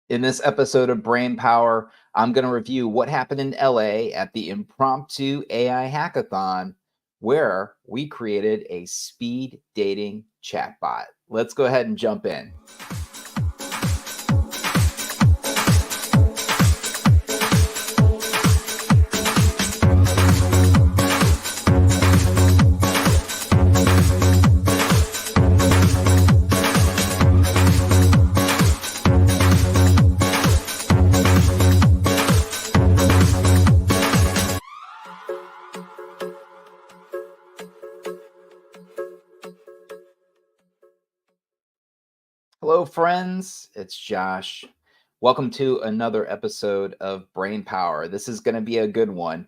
In this episode of Brainpower, I'm going to review what happened in LA at the impromptu AI hackathon, where we created a speed dating chatbot. Let's go ahead and jump in. Hello, friends. It's Josh. Welcome to another episode of Brainpower. This is going to be a good one.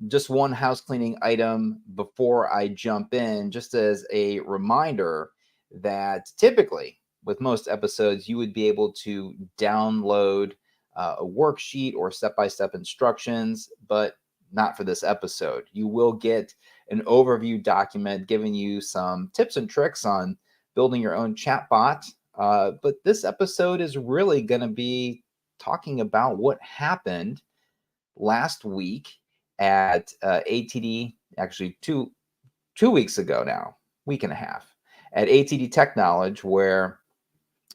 Just one house cleaning item before I jump in, just as a reminder that typically with most episodes, you would be able to download a worksheet or step-by-step instructions, but not for this episode. You will get an overview document giving you some tips and tricks on building your own chatbot. But this episode is really going to be talking about what happened last week at ATD, actually two weeks ago now, week and a half, at ATD Technology, where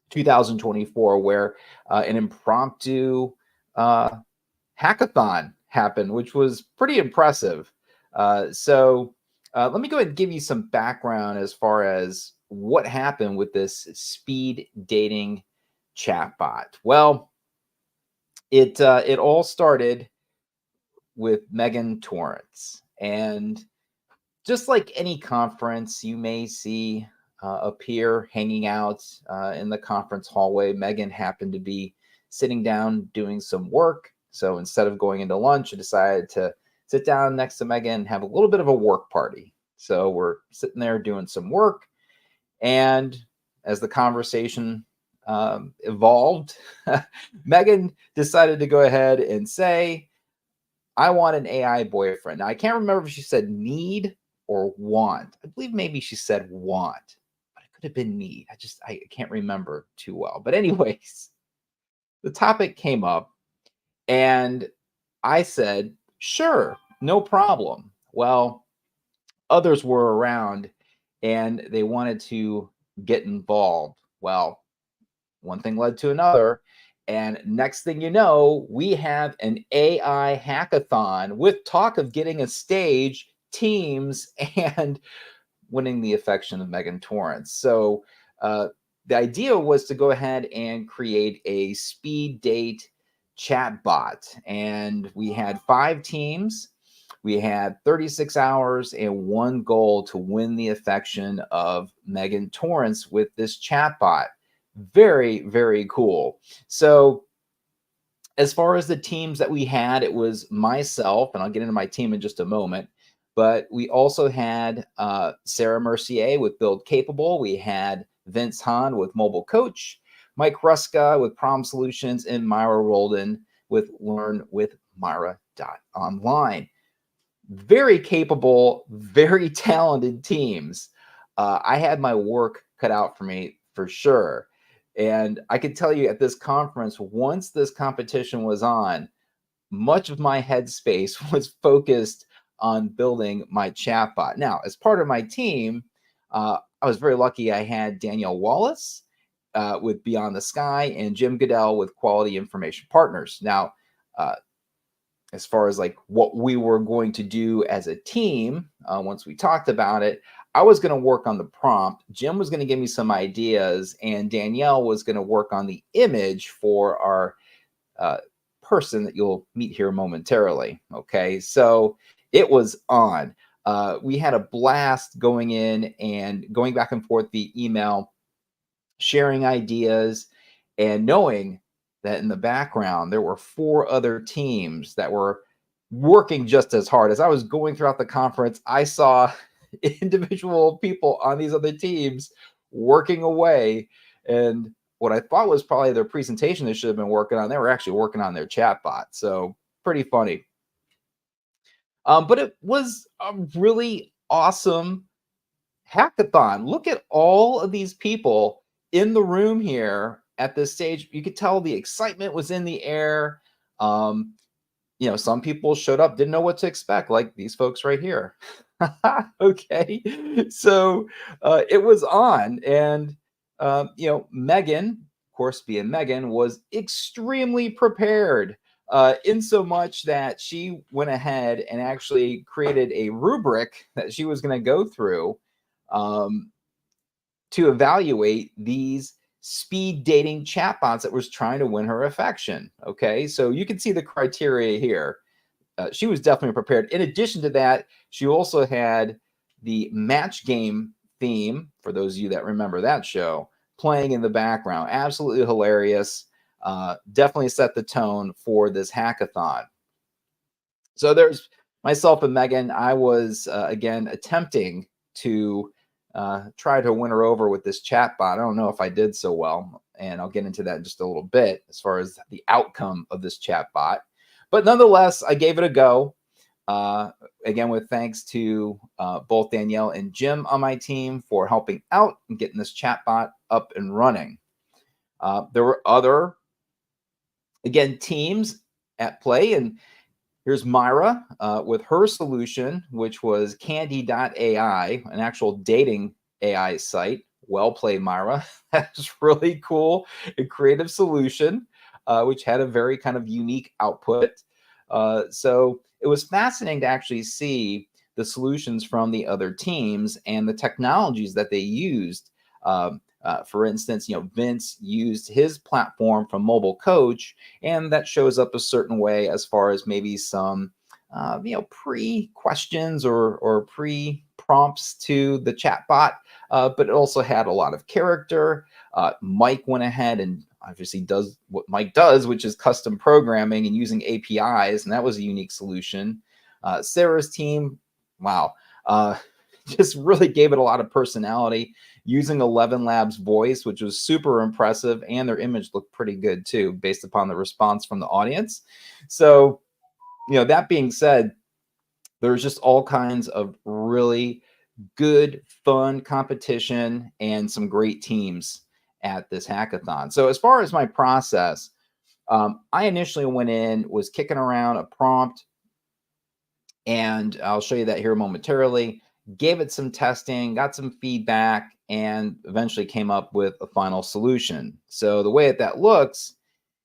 2024, where an impromptu hackathon happened, which was pretty impressive. So let me go ahead and give you some background as far as what happened with this speed dating chatbot. Well, it all started with Megan Torrance, and just like any conference, you may see a peer hanging out in the conference hallway. Megan happened to be sitting down doing some work. So instead of going into lunch, I decided to sit down next to Megan and have a little bit of a work party. So we're sitting there doing some work. And as the conversation evolved, Megan decided to go ahead and say, I want an AI boyfriend. Now, I can't remember if she said need or want. I believe maybe she said want, but it could have been need. I can't remember too well. But anyways, the topic came up and I said, sure, no problem. Well, others were around and they wanted to get involved. Well, one thing led to another. And next thing you know, we have an AI hackathon with talk of getting a stage, teams, and winning the affection of Megan Torrance. So the idea was to go ahead and create a speed date chatbot. And we had 5 teams. We had 36 hours and one goal to win the affection of Megan Torrance with this chatbot. Very, very cool. So as far as the teams that we had, it was myself, and I'll get into my team in just a moment, but we also had Sarah Mercier with Build Capable. We had Vince Hahn with Mobile Coach, Mike Ruska with Prom Solutions, and Myra Roldan with Learn with Myra.online. Very capable, very talented teams. I had my work cut out for me for sure. And I can tell you at this conference, once this competition was on, much of my headspace was focused on building my chatbot. Now, as part of my team, I was very lucky. I had Danielle Wallace with Beyond the Sky and Jim Goodell with Quality Information Partners. Now, as far as like what we were going to do as a team, once we talked about it, I was going to work on the prompt. Jim was going to give me some ideas, and Danielle was going to work on the image for our person that you'll meet here momentarily. Okay, so it was on. We had a blast going in and going back and forth via email, sharing ideas, and knowing that in the background there were 4 other teams that were working just as hard. As I was going throughout the conference, I saw individual people on these other teams working away, and what I thought was probably their presentation they should have been working on, they were actually working on their chatbot. So pretty funny. But it was a really awesome hackathon. Look at all of these people in the room here at this stage. You could tell the excitement was in the air. Um, some people showed up, didn't know what to expect, like these folks right here. Okay. So it was on. And, Megan, of course, being Megan, was extremely prepared. In so much that she went ahead and actually created a rubric that she was going to go through um, to evaluate these speed dating chatbots that was trying to win her affection. Okay, so you can see the criteria here. She was definitely prepared. In addition to that, she also had the match game theme, for those of you that remember that show, playing in the background. Absolutely hilarious. Definitely set the tone for this hackathon. So there's myself and Megan. I was, again, attempting to try to win her over with this chatbot. I don't know if I did so well, and I'll get into that in just a little bit as far as the outcome of this chatbot. But nonetheless, I gave it a go. Uh, Again, with thanks to both Danielle and Jim on my team for helping out and getting this chatbot up and running. There were other, again, teams at play, and here's Myra with her solution, which was Candy.ai, an actual dating AI site. Well played, Myra. That's really cool and creative solution, which had a very kind of unique output. So it was fascinating to actually see the solutions from the other teams and the technologies that they used. For instance, Vince used his platform from Mobile Coach, and that shows up a certain way as far as maybe some, pre-questions or pre-prompts to the chatbot, but it also had a lot of character. Mike went ahead and obviously does what Mike does, which is custom programming and using APIs, and that was a unique solution. Sarah's team, wow, just really gave it a lot of personality using 11 Labs voice, which was super impressive, and their image looked pretty good too, based upon the response from the audience. So, that being said, there's just all kinds of really good, fun competition and some great teams at this hackathon. So, as far as my process, I initially went in, was kicking around a prompt, and I'll show you that here momentarily. Gave it some testing, got some feedback, and eventually came up with a final solution. So the way that looks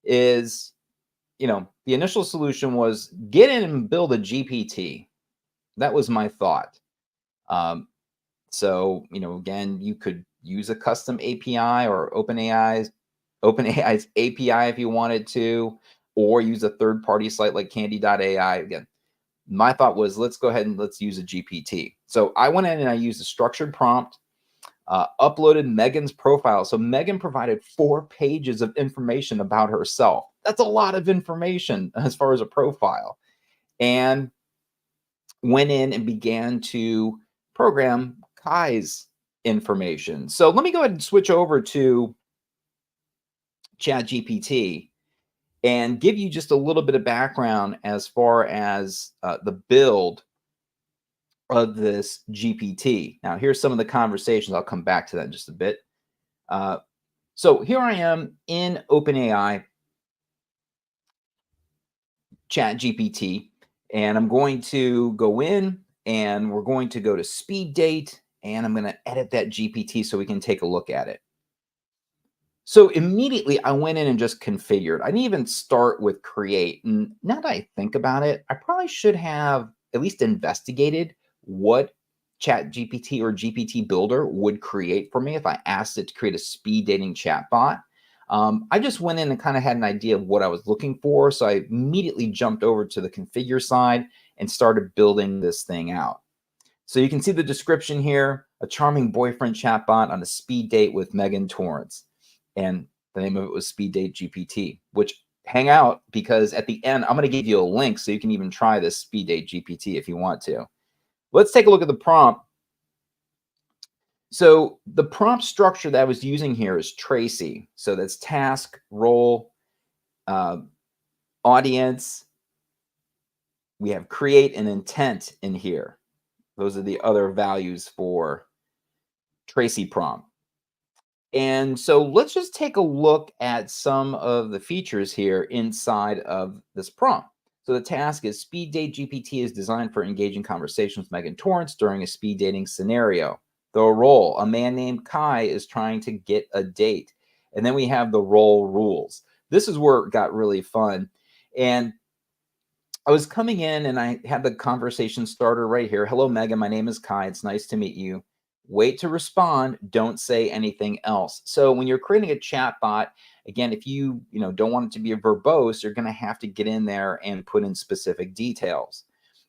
is, the initial solution was get in and build a GPT. That was my thought. So, again, you could use a custom API or OpenAI's API if you wanted to, or use a third-party site like Candy.ai. Again, my thought was, let's go ahead and let's use a GPT. So I went in and I used a structured prompt, uploaded Megan's profile. So Megan provided 4 pages of information about herself. That's a lot of information as far as a profile. And went in and began to program Kai's information. So let me go ahead and switch over to ChatGPT and give you just a little bit of background as far as the build of this GPT. Now, here's some of the conversations. I'll come back to that in just a bit. So here I am in OpenAI ChatGPT, and I'm going to go in and we're going to go to speed date, and I'm going to edit that GPT so we can take a look at it. So immediately I went in and just configured. I didn't even start with create. And now that I think about it, I probably should have at least investigated what ChatGPT or GPT Builder would create for me if I asked it to create a speed dating chatbot. I just went in and kind of had an idea of what I was looking for. So I immediately jumped over to the configure side and started building this thing out. So you can see the description here: a charming boyfriend chatbot on a speed date with Megan Torrance. And the name of it was Speed Date GPT, which hang out, because at the end, I'm going to give you a link so you can even try this Speed Date GPT if you want to. Let's take a look at the prompt. So the prompt structure that I was using here is Tracy. So that's task, role, audience. We have create and intent in here. Those are the other values for Tracy prompt. And so let's just take a look at some of the features here inside of this prompt. So the task is speed date GPT is designed for engaging conversations with Megan Torrance during a speed dating scenario. The role, a man named Kai is trying to get a date. And then we have the role rules. This is where it got really fun. And I was coming in and I had the conversation starter right here. Hello, Megan. My name is Kai. It's nice to meet you. Wait to respond. Don't say anything else. So when you're creating a chat bot, again, if you don't want it to be a verbose, you're going to have to get in there and put in specific details.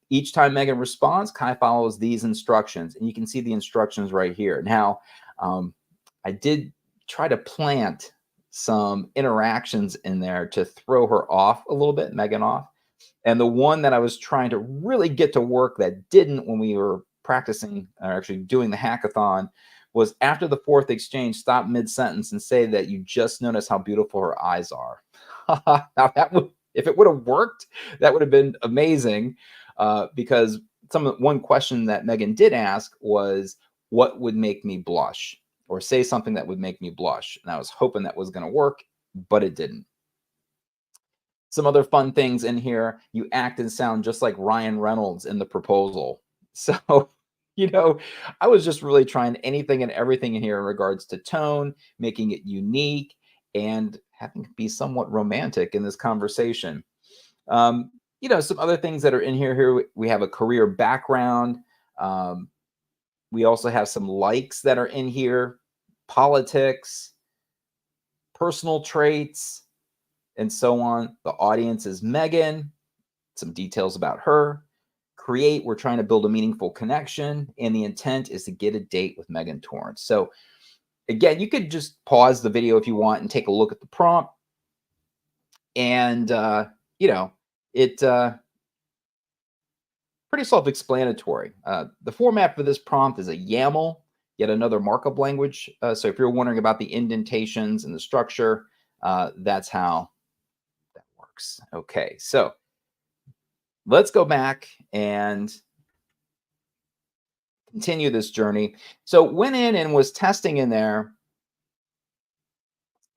Each time Megan responds, Kai follows these instructions, and you can see the instructions right here. Now, I did try to plant some interactions in there to throw her off a little bit, Megan off. And the one that I was trying to really get to work that didn't when we were practicing or actually doing the hackathon was after the fourth exchange, stop mid-sentence and say that you just noticed how beautiful her eyes are. Now that would, if it would have worked, that would have been amazing, because one question that Megan did ask was, what would make me blush? Or say something that would make me blush. And I was hoping that was going to work, but it didn't. Some other fun things in here. You act and sound just like Ryan Reynolds in The Proposal. So, I was just really trying anything and everything in here in regards to tone, making it unique, and having it be somewhat romantic in this conversation. Some other things that are in here. Here we have a career background. We also have some likes that are in here, politics, personal traits, and so on. The audience is Megan, some details about her. Create, we're trying to build a meaningful connection, and the intent is to get a date with Megan Torrance. So again, you could just pause the video if you want and take a look at the prompt. And, pretty self-explanatory. The format for this prompt is a YAML, yet another markup language. So if you're wondering about the indentations and the structure, that's how that works. Okay, so let's go back and continue this journey. So went in and was testing in there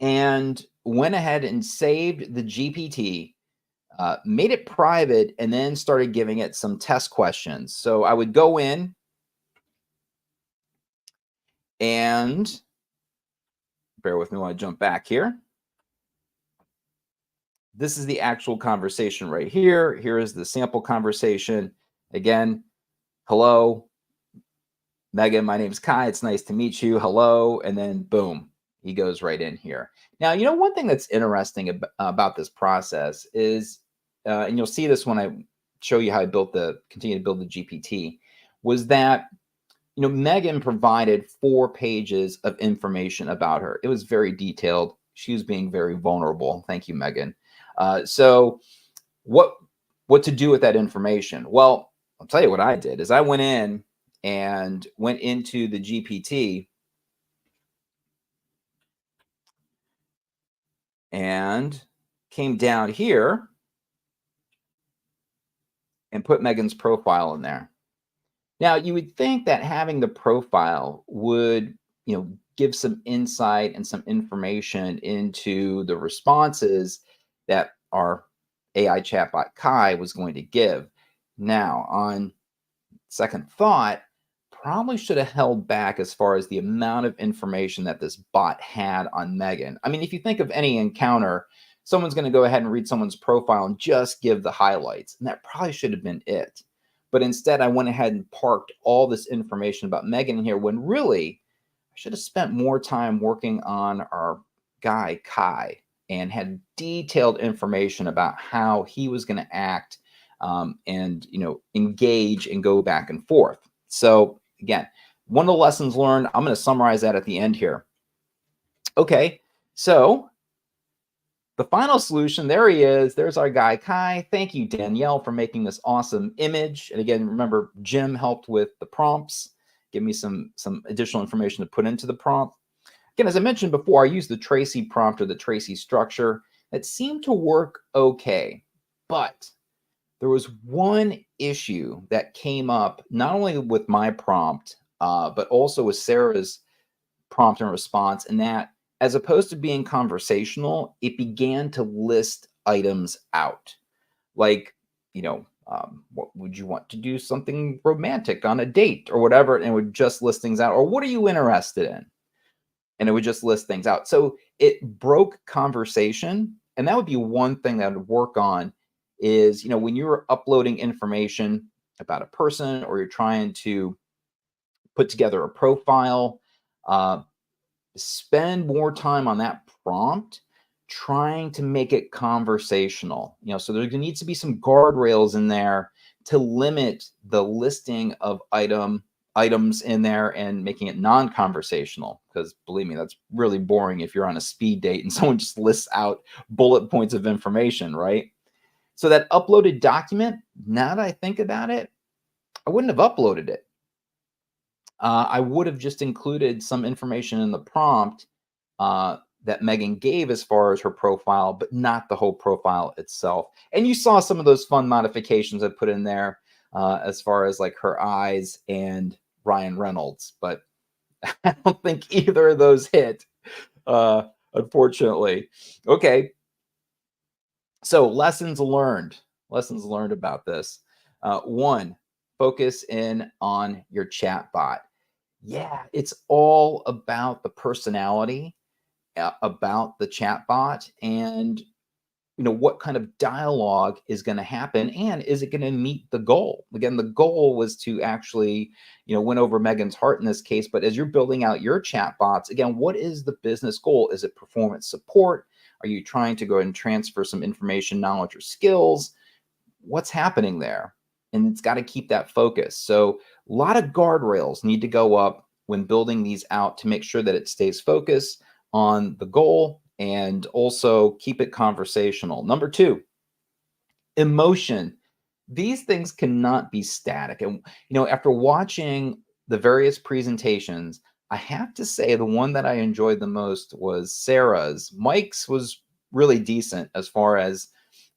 and went ahead and saved the GPT, made it private, and then started giving it some test questions. So I would go in and bear with me while I jump back here. This is the actual conversation right here. Here is the sample conversation. Again, hello, Megan, my name's Kai. It's nice to meet you. Hello. And then boom, he goes right in here. Now, one thing that's interesting about this process is, and you'll see this when I show you how I continue to build the GPT, was that, Megan provided 4 pages of information about her. It was very detailed. She was being very vulnerable. Thank you, Megan. So what to do with that information? Well, I'll tell you what I did is I went in and went into the GPT and came down here and put Megan's profile in there. Now, you would think that having the profile would, give some insight and some information into the responses that our AI chatbot Kai was going to give. Now, on second thought, probably should have held back as far as the amount of information that this bot had on Megan. I mean, if you think of any encounter, someone's going to go ahead and read someone's profile and just give the highlights, and that probably should have been it. But instead, I went ahead and parked all this information about Megan in here when really I should have spent more time working on our guy, Kai, and had detailed information about how he was going to act, and engage and go back and forth. So again, one of the lessons learned, I'm going to summarize that at the end here. Okay, so the final solution, there he is. There's our guy, Kai. Thank you, Danielle, for making this awesome image. And again, remember, Jim helped with the prompts, give me some additional information to put into the prompt. Again, as I mentioned before, I used the Tracy prompt or the Tracy structure that seemed to work okay. But there was one issue that came up, not only with my prompt, but also with Sarah's prompt and response, and that as opposed to being conversational, it began to list items out. Like, what would you want to do something romantic on a date or whatever? And it would just list things out. Or what are you interested in? And it would just list things out. So it broke conversation. And that would be one thing that I would work on is, when you're uploading information about a person or you're trying to put together a profile, uh, spend more time on that prompt trying to make it conversational. So there needs to be some guardrails in there to limit the listing of items in there and making it non-conversational, because believe me, that's really boring if you're on a speed date and someone just lists out bullet points of information, right? So that uploaded document, now that I think about it, I wouldn't have uploaded it. I would have just included some information in the prompt that Megan gave as far as her profile, but not the whole profile itself. And you saw some of those fun modifications I put in there as far as like her eyes and Ryan Reynolds, but I don't think either of those hit, unfortunately. Okay, so lessons learned about this. One, focus in on your chat bot. Yeah, it's all about the personality, about the chatbot, and what kind of dialogue is going to happen, and is it going to meet the goal? Again, the goal was to actually win over Megan's heart in this case. But as you're building out your chatbots, again, what is the business goal? Is it performance support? Are you trying to go and transfer some information, knowledge, or skills? What's happening there? And it's got to keep that focus. So a lot of guardrails need to go up when building these out to make sure that it stays focused on the goal and also keep it conversational. Number two, emotion. These things cannot be static. And, after watching the various presentations, I have to say the one that I enjoyed the most was Sarah's. Mike's was really decent as far as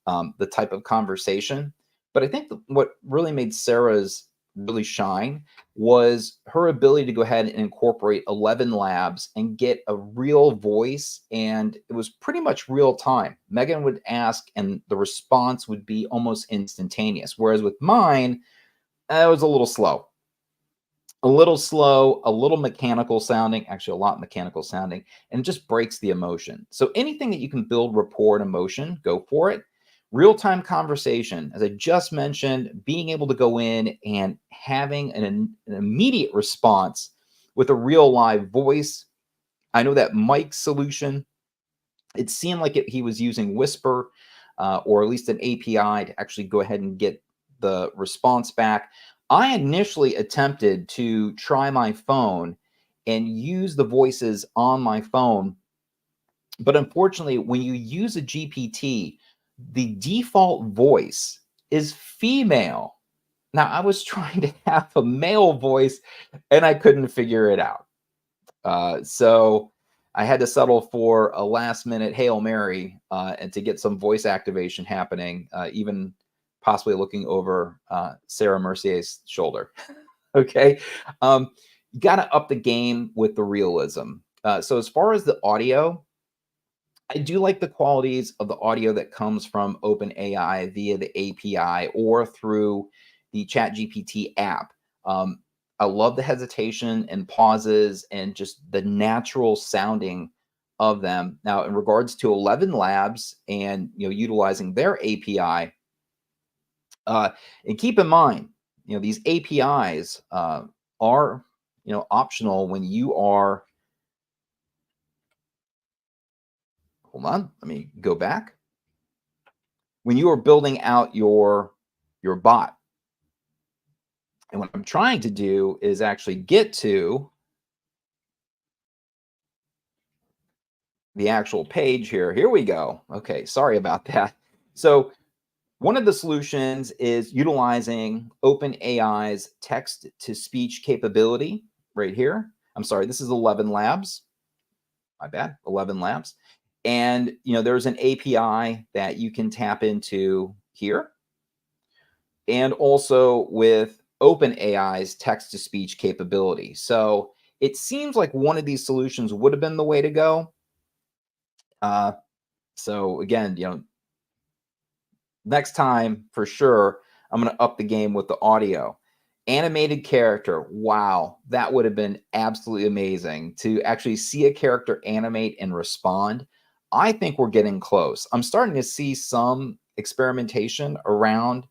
the type of conversation. But I think what really made Sarah's really shine was her ability to go ahead and incorporate 11 labs and get a real voice. And it was pretty much real time. Megan would ask and the response would be almost instantaneous. Whereas with mine, it was a little slow. A little mechanical sounding, actually a lot mechanical sounding, and it just breaks the emotion. So anything that you can build rapport and emotion, go for it. Real-time conversation, as I just mentioned, being able to go in and having an immediate response with a real live voice. I know that Mike's solution, it seemed like he was using Whisper or at least an API to actually go ahead and get the response back. I initially attempted to try my phone and use the voices on my phone. But unfortunately, when you use a GPT, the default voice is female. Now, I was trying to have a male voice and I couldn't figure it out. So I had to settle for a last minute Hail Mary and to get some voice activation happening, even possibly looking over Sarah Mercier's shoulder. Okay. You got to up the game with the realism. So as far as the audio, I do like the qualities of the audio that comes from OpenAI via the API or through the ChatGPT app. I love the hesitation and pauses and just the natural sounding of them. Now, in regards to 11 Labs and utilizing their API, and keep in mind, these APIs are optional when you are. Hold on, let me go back. When you are building out your bot. And what I'm trying to do is actually get to the actual page here. Here we go. Okay, sorry about that. So one of the solutions is utilizing OpenAI's text-to-speech capability right here. I'm sorry, this is 11 Labs. My bad, 11 Labs. And there's an API that you can tap into here. And also with OpenAI's text-to-speech capability. So It seems like one of these solutions would have been the way to go. Uh, so again, next time for sure, I'm going to up the game with the audio. Animated character. Wow, that would have been absolutely amazing to actually see a character animate and respond. I think we're getting close. I'm starting to see some experimentation around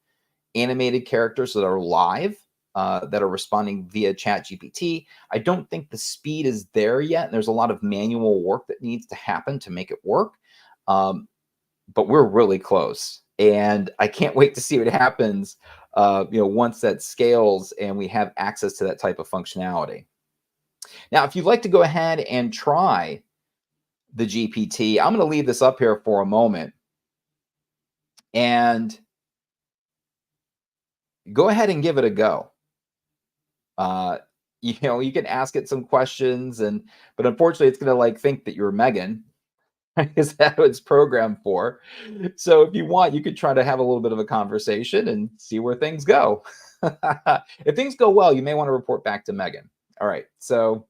animated characters that are live, that are responding via ChatGPT. I don't think the speed is there yet. And there's a lot of manual work that needs to happen to make it work. Um, but we're really close. And I can't wait to see what happens, once that scales and we have access to that type of functionality. Now, if you'd like to go ahead and try the GPT, I'm going to leave this up here for a moment and go ahead and give it a go. Uh, you can ask it some questions, but unfortunately, it's going to like think that you're Megan. Is that what it's programmed for? So if you want, you could try to have a little bit of a conversation and see where things go. If things go well, you may want to report back to Megan. All right. So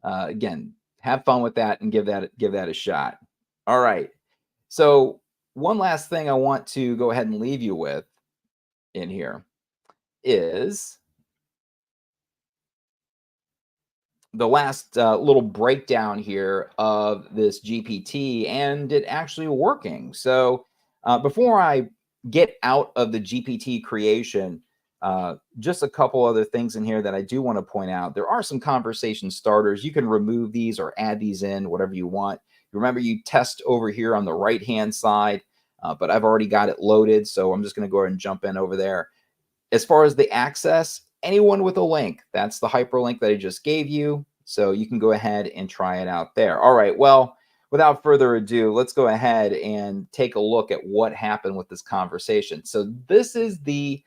again, have fun with that and give that a shot. All right. So one last thing I want to go ahead and leave you with in here is the last little breakdown here of this GPT and it actually working. So before I get out of the GPT creation, just a couple other things in here that I do want to point out. There are some conversation starters. You can remove these or add these in, whatever you want. Remember, you test over here on the right-hand side, but I've already got it loaded, so I'm just going to go ahead and jump in over there. As far as the access, anyone with a link, that's the hyperlink that I just gave you. So you can go ahead and try it out there. All right, well, without further ado, let's go ahead and take a look at what happened with this conversation. So this is the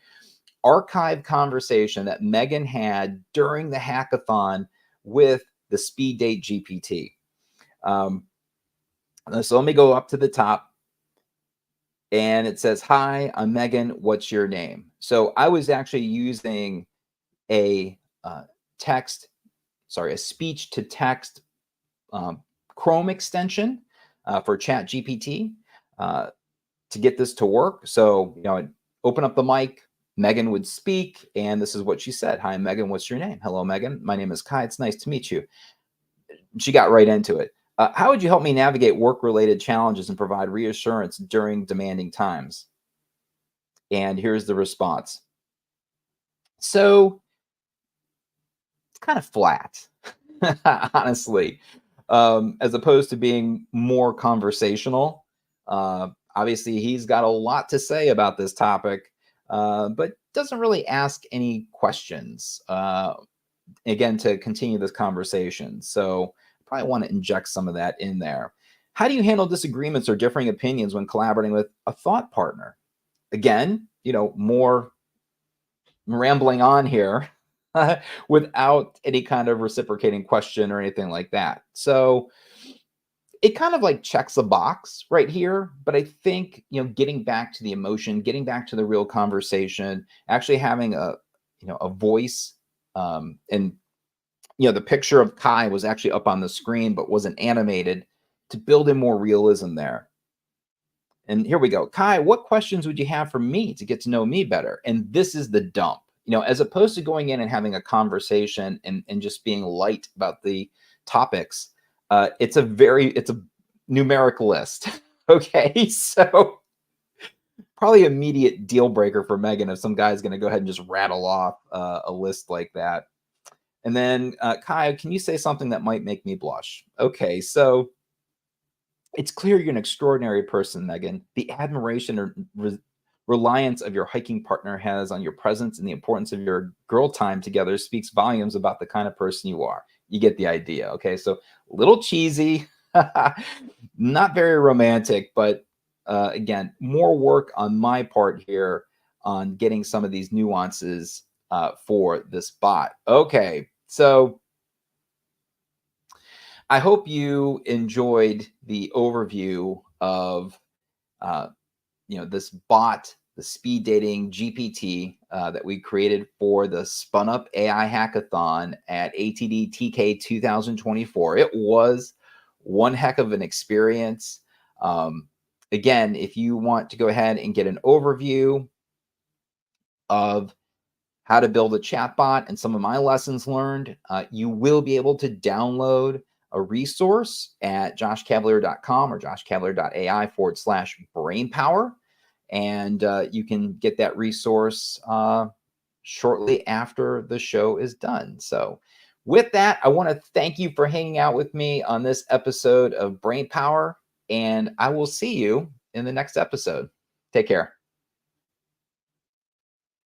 archived conversation that Megan had during the hackathon with the speed date GPT. So let me go up to the top. And it says, "Hi, I'm Megan. What's your name?" So I was actually using a a speech to text um, Chrome extension for Chat GPT to get this to work. So, I'd open up the mic, Megan would speak, and this is what she said. "Hi, Megan. What's your name?" "Hello, Megan. My name is Kai. It's nice to meet you." She got right into it. "How would you help me navigate work-related challenges and provide reassurance during demanding times?" And here's the response. So it's kind of flat, honestly, as opposed to being more conversational. Obviously, he's got a lot to say about this topic, but doesn't really ask any questions, again, to continue this conversation. So probably want to inject some of that in there. "How do you handle disagreements or differing opinions when collaborating with a thought partner?" Again, more rambling on here without any kind of reciprocating question or anything like that. So it kind of like checks a box right here, but I think, getting back to the emotion, getting back to the real conversation, actually having a voice, and the picture of Kai was actually up on the screen but wasn't animated to build in more realism there. And here we go. "Kai, what questions would you have for me to get to know me better?" And this is the dump. As opposed to going in and having a conversation and just being light about the topics, it's a numeric list. Okay. So probably immediate deal breaker for Megan if some guy's going to go ahead and just rattle off a list like that. And then, "Kai, can you say something that might make me blush?" Okay. So it's clear you're an extraordinary person, Megan. The admiration or reliance of your hiking partner has on your presence and the importance of your girl time together speaks volumes about the kind of person you are. You get the idea. Okay. So a little cheesy, not very romantic, but again, more work on my part here on getting some of these nuances for this bot. Okay. So I hope you enjoyed the overview of this bot the speed dating GPT that we created for the Spun Up AI hackathon at ATD TK 2024. It was one heck of an experience. Again, if you want to go ahead and get an overview of how to build a chatbot and some of my lessons learned, you will be able to download a resource at joshcavalier.com or joshcavalier.ai/brainpower. And you can get that resource shortly after the show is done. So with that, I want to thank you for hanging out with me on this episode of Brainpower, and I will see you in the next episode. Take care.